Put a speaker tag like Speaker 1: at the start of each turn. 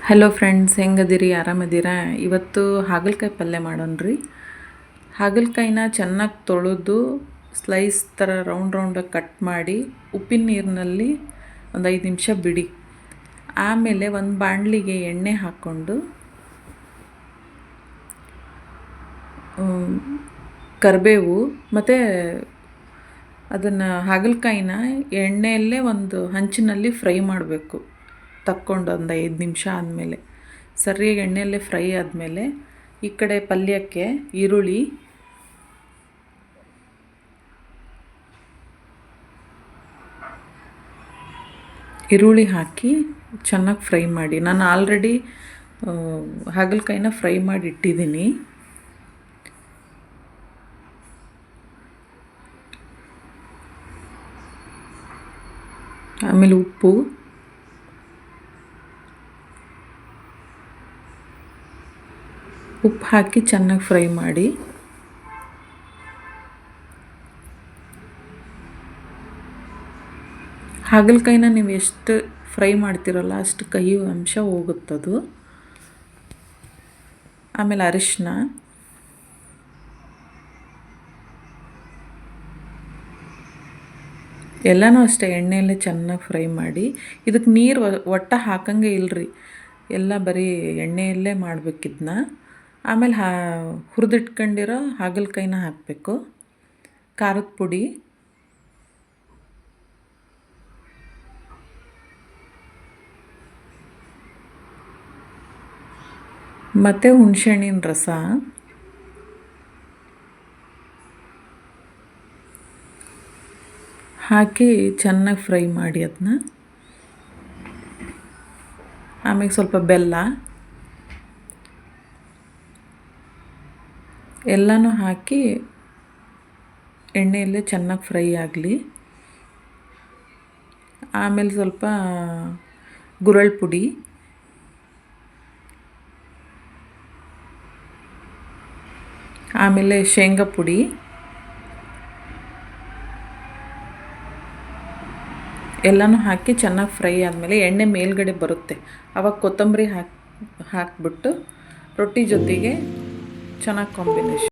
Speaker 1: Hello friends, ಹೆಂಗದಿರಿ? ಆರಾಮದಿರಾ? ಇವತ್ತು ಹಾಗಲಕಾಯಿ ಪಲ್ಯ ಮಾಡೋಣ್ರಿ. ಹಾಗಲಕಾಯಿನ ಚೆನ್ನಾಗಿ ತೊಳೆದು ಸ್ಲೈಸ್ ಥರ ರೌಂಡಾಗಿ ಕಟ್ ಮಾಡಿ ಉಪ್ಪಿನ ನೀರಿನಲ್ಲಿ ಒಂದು 5 ನಿಮಿಷ ಬಿಡಿ. ಆಮೇಲೆ ಒಂದು ಬಾಣಲಿಗೆ ಎಣ್ಣೆ ಹಾಕ್ಕೊಂಡು ಕರಿಬೇವು ಮತ್ತು ಅದನ್ನು ಹಾಗಲಕಾಯಿನ ಎಣ್ಣೆಯಲ್ಲೇ ಒಂದು ಹಂಚಿನಲ್ಲಿ ಫ್ರೈ ಮಾಡಬೇಕು. ತಕ್ಕೊಂಡು ಒಂದು 5 ನಿಮಿಷ ಆದಮೇಲೆ ಸರಿಯಾಗಿ ಎಣ್ಣೆಯಲ್ಲೇ ಫ್ರೈ ಆದಮೇಲೆ ಈ ಕಡೆ ಪಲ್ಯಕ್ಕೆ ಈರುಳ್ಳಿ ಹಾಕಿ ಚೆನ್ನಾಗಿ ಫ್ರೈ ಮಾಡಿ. ನಾನು ಆಲ್ರೆಡಿ ಹಾಗಲಕಾಯಿನ ಫ್ರೈ ಮಾಡಿ ಇಟ್ಟಿದ್ದೀನಿ. ಆಮೇಲೆ ಉಪ್ಪು, ಹಾಕಿ ಚೆನ್ನಾಗಿ ಫ್ರೈ ಮಾಡಿ. ಹಾಗಲಕಾಯಿನ ನೀವು ಎಷ್ಟು ಫ್ರೈ ಮಾಡ್ತಿರಲ್ಲ ಅಷ್ಟು ಕಹಿ ಅಂಶ ಹೋಗುತ್ತದು. ಆಮೇಲೆ ಅರಿಶಿನ, ಎಲ್ಲನೂ ಅಷ್ಟೇ ಎಣ್ಣೆಯಲ್ಲೇ ಚೆನ್ನಾಗಿ ಫ್ರೈ ಮಾಡಿ. ಇದಕ್ಕೆ ನೀರು ಒಟ್ಟು ಹಾಕಂಗೆ ಇಲ್ಲರಿ, ಎಲ್ಲ ಬರೀ ಎಣ್ಣೆಯಲ್ಲೇ ಮಾಡಬೇಕಿದ್ನ. ಆಮೇಲೆ ಹುರಿದಿಟ್ಕೊಂಡಿರೋ ಹಾಗಲಕಾಯಿನ ಹಾಕಬೇಕು. ಖಾರದ ಪುಡಿ, ಮತ್ತು ಹುಣಸೆಹಣ್ಣಿನ ರಸ ಹಾಕಿ ಚೆನ್ನಾಗಿ ಫ್ರೈ ಮಾಡಿ ಅದನ್ನ. ಆಮೇಲೆ ಸ್ವಲ್ಪ ಬೆಲ್ಲ ಎಲ್ಲನೂ ಹಾಕಿ ಎಣ್ಣೆಯಲ್ಲೇ ಚೆನ್ನಾಗಿ ಫ್ರೈ ಆಗಲಿ. ಆಮೇಲೆ ಸ್ವಲ್ಪ ಗುರಳ್ ಪುಡಿ, ಆಮೇಲೆ ಶೇಂಗಾ ಪುಡಿ, ಎಲ್ಲನೂ ಹಾಕಿ ಚೆನ್ನಾಗಿ ಫ್ರೈ ಆದಮೇಲೆ ಎಣ್ಣೆ ಮೇಲ್ಗಡೆ ಬರುತ್ತೆ. ಆವಾಗ ಕೊತ್ತಂಬರಿ ಹಾಕಿಬಿಟ್ಟು ರೊಟ್ಟಿ ಜೊತೆಗೆ ಚೆನ್ನಾಗಿ ಕಾಂಬಿನೇಷನ್.